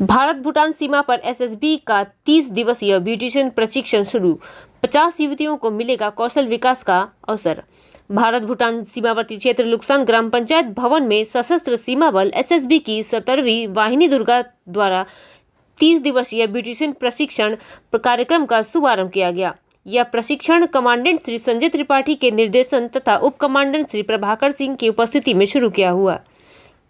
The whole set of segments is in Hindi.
भारत भूटान सीमा पर एसएसबी का 30 दिवसीय ब्यूटिशियन प्रशिक्षण शुरू। 50 युवतियों को मिलेगा कौशल विकास का अवसर। भारत भूटान सीमावर्ती क्षेत्र लुक्सान ग्राम पंचायत भवन में सशस्त्र सीमा बल एसएसबी की 17वीं वाहिनी दुर्गा द्वारा 30 दिवसीय ब्यूटिशियन प्रशिक्षण कार्यक्रम का शुभारंभ किया गया। यह प्रशिक्षण कमांडेंट श्री संजय त्रिपाठी के निर्देशन तथा उप कमांडेंट श्री प्रभाकर सिंह की उपस्थिति में शुरू किया हुआ।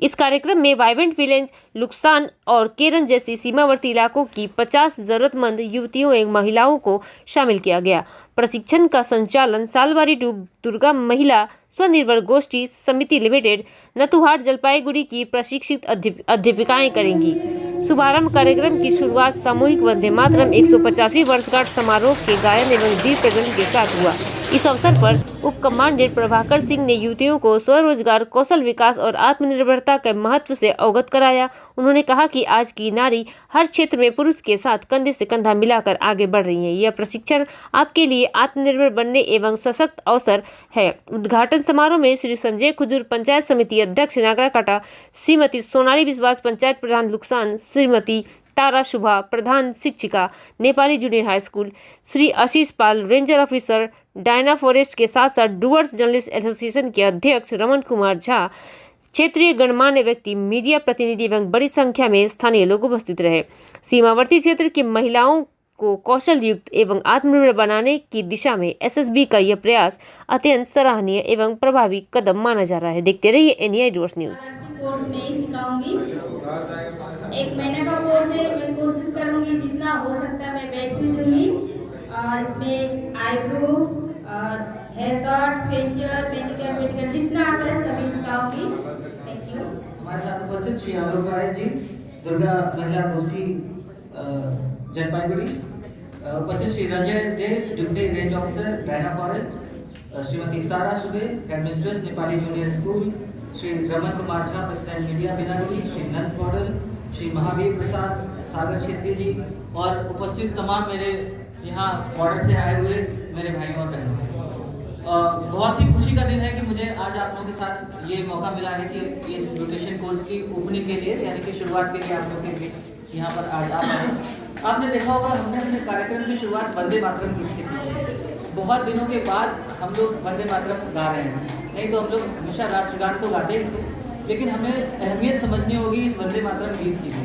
इस कार्यक्रम में वाइवेंट विलेज लुक्सान और केरन जैसी सीमावर्ती इलाकों की 50 जरूरतमंद युवतियों एवं महिलाओं को शामिल किया गया। प्रशिक्षण का संचालन सालबारी दुर्गा महिला स्वनिर्भर गोष्ठी समिति लिमिटेड नथुहाट जलपाईगुड़ी की प्रशिक्षित अध्यापिकाएं करेंगी। शुभारंभ कार्यक्रम की शुरुआत सामूहिक वंदे मातरम 150वीं वर्षगांठ समारोह के गायन एवं दीप प्रज्वलन के साथ हुआ। इस अवसर पर उप कमांडेंट प्रभाकर सिंह ने युवतियों को स्वरोजगार, कौशल विकास और आत्मनिर्भरता के महत्व से अवगत कराया। उन्होंने कहा कि आज की नारी हर क्षेत्र में पुरुष के साथ कंधे से कंधा मिलाकर आगे बढ़ रही है। यह प्रशिक्षण आपके लिए आत्मनिर्भर बनने एवं सशक्त अवसर है। उद्घाटन समारोह में श्री संजय खुजूर पंचायत समिति अध्यक्ष नागराकाटा, श्रीमती सोनाली विश्वास पंचायत प्रधान लुक्सान, श्रीमती तारा शुभा प्रधान शिक्षिका Nepali junior high school, Shri Ashish Pal ranger officer Diana forest के साथ साथ डूअर्स जर्नलिस्ट एसोसिएशन के अध्यक्ष रमन कुमार झा, क्षेत्रीय गणमान्य व्यक्ति, मीडिया प्रतिनिधि एवं बड़ी संख्या में स्थानीय लोग उपस्थित रहे। सीमावर्ती क्षेत्र की महिलाओं को कौशल युक्त एवं आत्मनिर्भर बनाने की दिशा में एसएसबी का यह प्रयास अत्यंत सराहनीय एवं प्रभावी कदम माना जा रहा है। देखते रहिए एनआई डूअर्स न्यूज। कोर्स में ही सिखाऊंगी। 1 महीने का कोर्स है। मैं कोशिश करूंगी जितना हो सकता है मैं बेस्ट भी दूंगी। इसमें आईब्रो और हेयर कट, फेशियल, मेडिकल जितना आता है सभी सिखाऊंगी। Thank you. हमारे साथ उपस्थित श्री आलोक राय जी, दुर्गा महिला गोष्ठी जलपाईगुड़ी, उपस्थित Shri Ranjay J, deputy range officer Diana forest, Shrimati Tara Sube, headmistress Nepali junior school, Shri Raman Kumar Jha, president media Binaguri, Shri Nand Mondal, Shri Mahavir Prasad Sagar क्षेत्रीय जी और उपस्थित तमाम मेरे यहाँ बॉर्डर से आए हुए मेरे भाइयों और बहनों। बहुत ही खुशी का दिन है कि मुझे आज आप लोगों के साथ ये मौका मिला है कि इस ब्यूटिशियन कोर्स की ओपनिंग के लिए यानी कि शुरुआत के लिए आप लोगों के बीच यहाँ पर आज आप आए। आपने देखा होगा हमने अपने कार्यक्रम की शुरुआत वंदे मातरम गीत से की। बहुत दिनों के बाद हम लोग वंदे मातरम गा रहे हैं। नहीं तो हम लोग हमेशा राष्ट्रगान तो गाते ही थे, लेकिन हमें अहमियत समझनी होगी इस वंदे मातरम गीत की भी।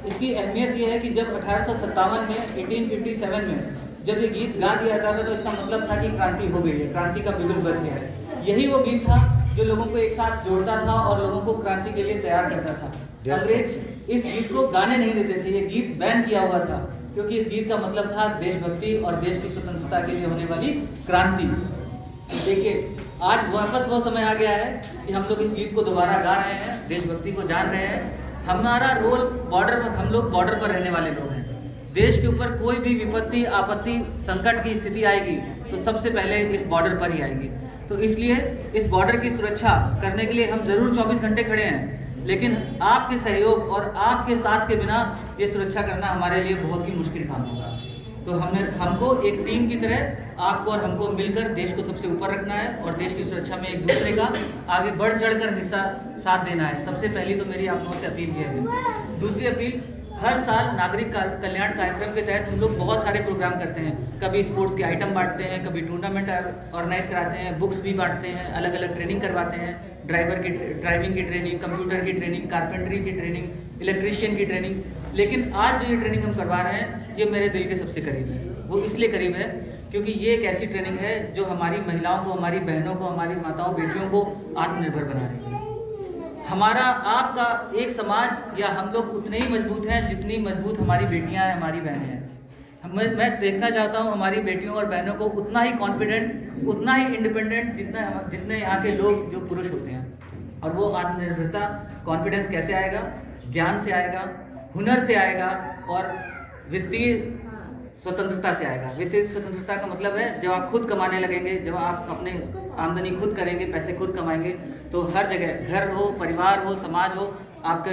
इसकी अहमियत ये है कि जब 1857 में 1857 में जब ये गीत गा दिया जाता था तो इसका मतलब था कि क्रांति हो गई है, क्रांति का बिगुल बज गया है। यही वो गीत था जो लोगों को एक साथ जोड़ता था और लोगों को क्रांति के लिए तैयार करता था। अंग्रेज इस गीत को गाने नहीं देते थे, ये गीत बैन किया हुआ था क्योंकि इस गीत का मतलब था देशभक्ति और देश की स्वतंत्रता के लिए होने वाली क्रांति। देखिए आज वापस वो समय आ गया है कि हम लोग इस गीत को दोबारा गा रहे हैं, देशभक्ति को जान रहे हैं। हमारा रोल बॉर्डर पर, हम लोग बॉर्डर पर रहने वाले लोग हैं। देश के ऊपर कोई भी विपत्ति, आपत्ति, संकट की स्थिति आएगी तो सबसे पहले इस बॉर्डर पर ही आएगी। तो इसलिए इस बॉर्डर की सुरक्षा करने के लिए हम जरूर 24 घंटे खड़े हैं, लेकिन आपके सहयोग और आपके साथ के बिना ये सुरक्षा करना हमारे लिए बहुत ही मुश्किल काम होगा। तो हमको एक टीम की तरह आपको और हमको मिलकर देश को सबसे ऊपर रखना है और देश की सुरक्षा में एक दूसरे का आगे बढ़ चढ़कर हिस्सा साथ देना है। सबसे पहली तो मेरी आप लोगों से अपील ये है। दूसरी अपील, हर साल नागरिक कल्याण कार्यक्रम के तहत हम लोग बहुत सारे प्रोग्राम करते हैं। कभी स्पोर्ट्स के आइटम बांटते हैं, कभी टूर्नामेंट ऑर्गेनाइज कराते हैं, बुक्स भी बांटते हैं, अलग अलग ट्रेनिंग करवाते हैं, ड्राइविंग की ट्रेनिंग, कंप्यूटर की ट्रेनिंग, कारपेंटरी की ट्रेनिंग, इलेक्ट्रीशियन की ट्रेनिंग। लेकिन आज जो ये ट्रेनिंग हम करवा रहे हैं ये मेरे दिल के सबसे करीब है। वो इसलिए करीब है क्योंकि ये एक ऐसी ट्रेनिंग है जो हमारी महिलाओं को, हमारी बहनों को, हमारी माताओं बेटियों को आत्मनिर्भर बना रही है। हमारा आपका एक समाज या हम लोग उतने ही मजबूत हैं जितनी मजबूत हमारी बेटियां हैं, हमारी बहनें हैं। मैं देखना चाहता हूं हमारी बेटियों और बहनों को उतना ही कॉन्फिडेंट, उतना ही इंडिपेंडेंट जितने यहाँ के लोग जो पुरुष होते हैं। और वो आत्मनिर्भरता, कॉन्फिडेंस कैसे आएगा? ज्ञान से आएगा, हुनर से आएगा और वित्तीय स्वतंत्रता से आएगा। वित्तीय स्वतंत्रता का मतलब है जब आप खुद कमाने लगेंगे, जब आप अपने आमदनी खुद करेंगे, पैसे खुद कमाएंगे, तो हर जगह, घर हो, परिवार हो, समाज हो, आप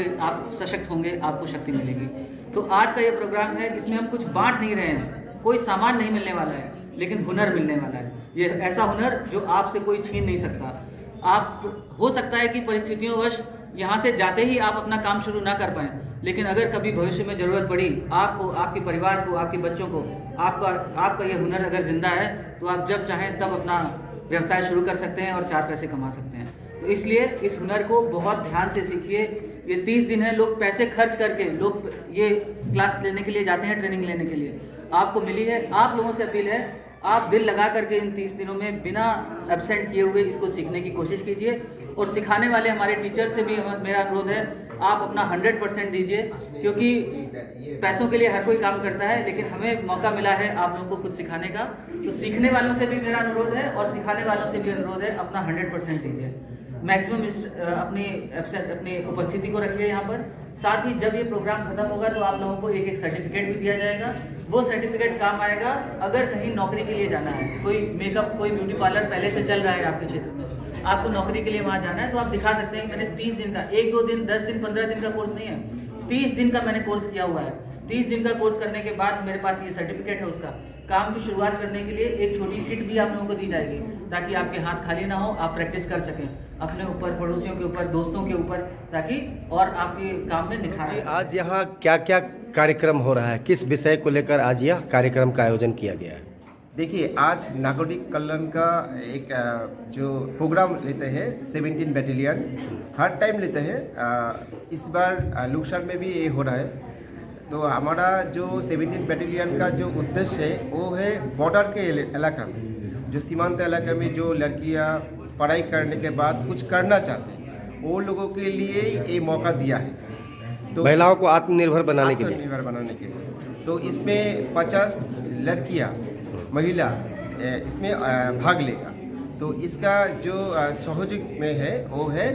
सशक्त होंगे, आपको शक्ति मिलेगी। तो आज का ये प्रोग्राम है, इसमें हम कुछ बांट नहीं रहे हैं, कोई सामान नहीं मिलने वाला है, लेकिन हुनर मिलने वाला है। ये ऐसा हुनर जो आपसे कोई छीन नहीं सकता। आप हो सकता है कि परिस्थितियों वश यहाँ से जाते ही आप अपना काम शुरू ना कर पाएं, लेकिन अगर कभी भविष्य में ज़रूरत पड़ी आपको, आपके परिवार को, आपके बच्चों को, आपका ये हुनर अगर ज़िंदा है तो आप जब चाहें तब अपना व्यवसाय शुरू कर सकते हैं और 4 पैसे कमा सकते हैं। तो इसलिए इस हुनर को बहुत ध्यान से सीखिए। ये 30 दिन है, लोग पैसे खर्च करके लोग ये क्लास लेने के लिए जाते हैं, ट्रेनिंग लेने के लिए। आपको मिली है, आप लोगों से अपील है, आप दिल लगा करके इन 30 दिनों में बिना एब्सेंट किए हुए इसको सीखने की कोशिश कीजिए। और सिखाने वाले हमारे टीचर से भी मेरा अनुरोध है, आप अपना 100% दीजिए, क्योंकि पैसों के लिए हर कोई काम करता है, लेकिन हमें मौका मिला है आप लोगों को खुद सिखाने का। तो सीखने वालों से भी मेरा अनुरोध है और सिखाने वालों से भी अनुरोध है, अपना 100% दीजिए। मैक्सिमम अपनी उपस्थिति को रखिए यहाँ पर। साथ ही जब ये प्रोग्राम खत्म होगा तो आप लोगों को एक सर्टिफिकेट भी दिया जाएगा। वो सर्टिफिकेट काम आएगा अगर कहीं नौकरी के लिए जाना है, कोई मेकअप, कोई ब्यूटी पार्लर पहले से चल रहा है आपके क्षेत्र में, आपको नौकरी के लिए वहाँ जाना है, तो आप दिखा सकते हैं मैंने 30 दिन का, 1-2 दिन, 10 दिन, 15 दिन का कोर्स नहीं है, 30 दिन का मैंने कोर्स किया हुआ है। 30 दिन का कोर्स करने के बाद मेरे पास ये सर्टिफिकेट है। उसका काम की शुरुआत करने के लिए एक छोटी किट भी आप लोगों को दी जाएगी, ताकि आपके हाथ खाली ना हो, आप प्रैक्टिस कर सकें अपने ऊपर, पड़ोसियों के ऊपर, दोस्तों के ऊपर, ताकि और आपके काम में निखार आए। आज यहाँ क्या क्या कार्यक्रम हो रहा है, किस विषय को लेकर आज यह कार्यक्रम का आयोजन किया गया है? देखिए, आज नागरिक कल्याण का एक जो प्रोग्राम लेते हैं 17 बैटेलियन, हर टाइम लेते हैं। इस बार लुक्सर में भी ये हो रहा है। तो हमारा जो 17 बैटेलियन का जो उद्देश्य है वो है बॉर्डर के इलाका में, जो सीमांत इलाका में जो लड़कियां पढ़ाई करने के बाद कुछ करना चाहते हैं, वो लोगों के लिए ये मौका दिया है। तो महिलाओं को आत्मनिर्भर बनाने के लिए तो इसमें 50 लड़कियां, महिला इसमें भाग लेगा। तो इसका जो सहयोग में है वो है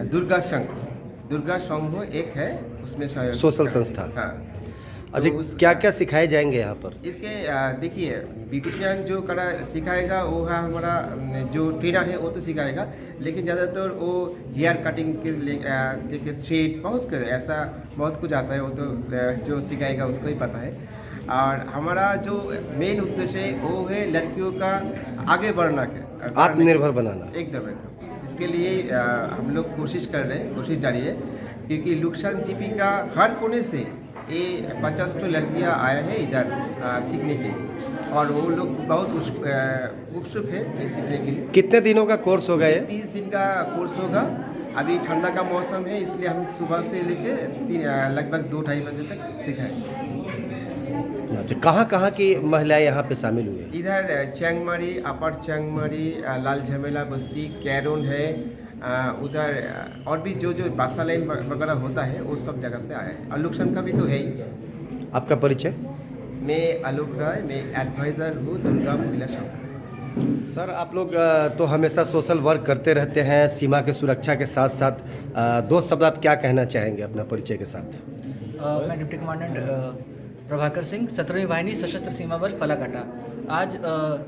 दुर्गा समूह एक है, उसमें सोशल संस्था। हाँ। अच्छा, तो क्या क्या सिखाए जाएंगे यहाँ पर? इसके देखिए, ब्यूटिशियन जो करा सिखाएगा वो है हमारा जो ट्रेनर है, वो तो सिखाएगा, लेकिन ज़्यादातर वो हेयर कटिंग के थ्रेड बहुत कुछ आता है, वो तो जो सिखाएगा उसको ही पता है। और हमारा जो मेन उद्देश्य है वो है लड़कियों का आगे बढ़ना, आत्मनिर्भर बनाना। एकदम। इसके लिए हम लोग कोशिश कर रहे हैं, कोशिश जारी है, क्योंकि लुक्सान जीपी का हर कोने से ये 50 तो लड़कियाँ आए हैं इधर सीखने के लिए, और वो लोग बहुत उत्सुक है ये सीखने के लिए। कितने दिनों का कोर्स होगा ये? 30 दिन का कोर्स होगा। अभी ठंडा का मौसम है, इसलिए हम सुबह से लेके लगभग 2-2:30 बजे तक सिखाएंगे। अच्छा, कहाँ की महिलाएं यहाँ पे शामिल हुई हैं? इधर चैंगमारी, अपर चैंगमारी, लाल झमेला बस्ती, कैरोन है, उधर और भी जो बासा लाइन वगैरह होता है वो सब जगह से आया है। और लुक्सन का भी तो है ही। आपका परिचय? मैं आलोक राय, मैं एडवाइज़र हूँ दुर्गा महिला संघ। सर, आप लोग तो हमेशा सोशल वर्क करते रहते हैं सीमा के सुरक्षा के साथ साथ, 2 शब्द आप क्या कहना चाहेंगे अपना परिचय के साथ? मैं डिप्टी कमांडेंट प्रभाकर सिंह, 17वीं वाहिनी सशस्त्र सीमा बल फलाकाटा। आज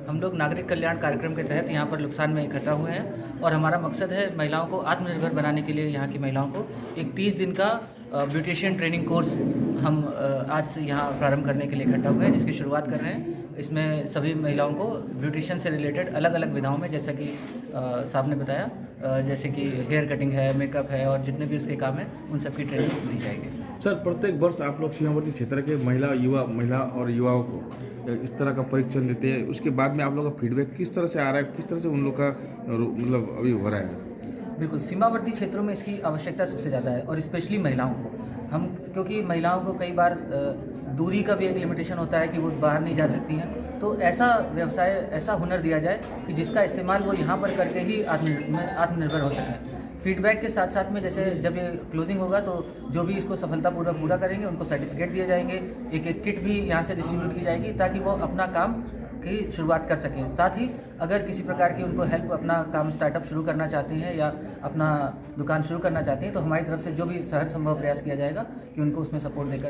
हम लोग नागरिक कल्याण कार्यक्रम के तहत यहाँ पर लुक्सान में इकट्ठा हुए हैं, और हमारा मकसद है महिलाओं को आत्मनिर्भर बनाने के लिए यहाँ की महिलाओं को एक 30 दिन का ब्यूटिशियन ट्रेनिंग कोर्स हम आज से यहाँ प्रारंभ करने के लिए इकट्ठा हुए हैं, जिसकी शुरुआत कर रहे हैं। इसमें सभी महिलाओं को ब्यूटिशियन से रिलेटेड अलग अलग विधाओं में, जैसा कि साहब ने बताया, जैसे कि हेयर कटिंग है, मेकअप है, और जितने भी उसके काम हैं उन सब की ट्रेनिंग दी जाएगी। सर, प्रत्येक वर्ष आप लोग सीमावर्ती क्षेत्र के महिला और युवाओं को इस तरह का परीक्षण लेते हैं, उसके बाद में आप लोगों का फीडबैक किस तरह से आ रहा है, किस तरह से उन लोग का मतलब अभी हो रहा है? बिल्कुल, सीमावर्ती क्षेत्रों में इसकी आवश्यकता सबसे ज़्यादा है, और स्पेशली महिलाओं को हम, क्योंकि महिलाओं को कई बार दूरी का भी एक लिमिटेशन होता है कि वो बाहर नहीं जा सकती हैं, तो ऐसा व्यवसाय, ऐसा हुनर दिया जाए कि जिसका इस्तेमाल वो यहाँ पर करके ही आत्मनिर्भर हो सकें। फीडबैक के साथ साथ में, जैसे जब ये क्लोजिंग होगा तो जो भी इसको सफलतापूर्वक पूरा करेंगे उनको सर्टिफिकेट दिए जाएंगे, एक किट भी यहाँ से डिस्ट्रीब्यूट की जाएगी, ताकि वो अपना काम की शुरुआत कर सकें। साथ ही अगर किसी प्रकार की उनको हेल्प, अपना काम स्टार्टअप शुरू करना चाहते हैं या अपना दुकान शुरू करना चाहते हैं, तो हमारी तरफ से जो भी हर संभव प्रयास किया जाएगा कि उनको उसमें सपोर्ट देकर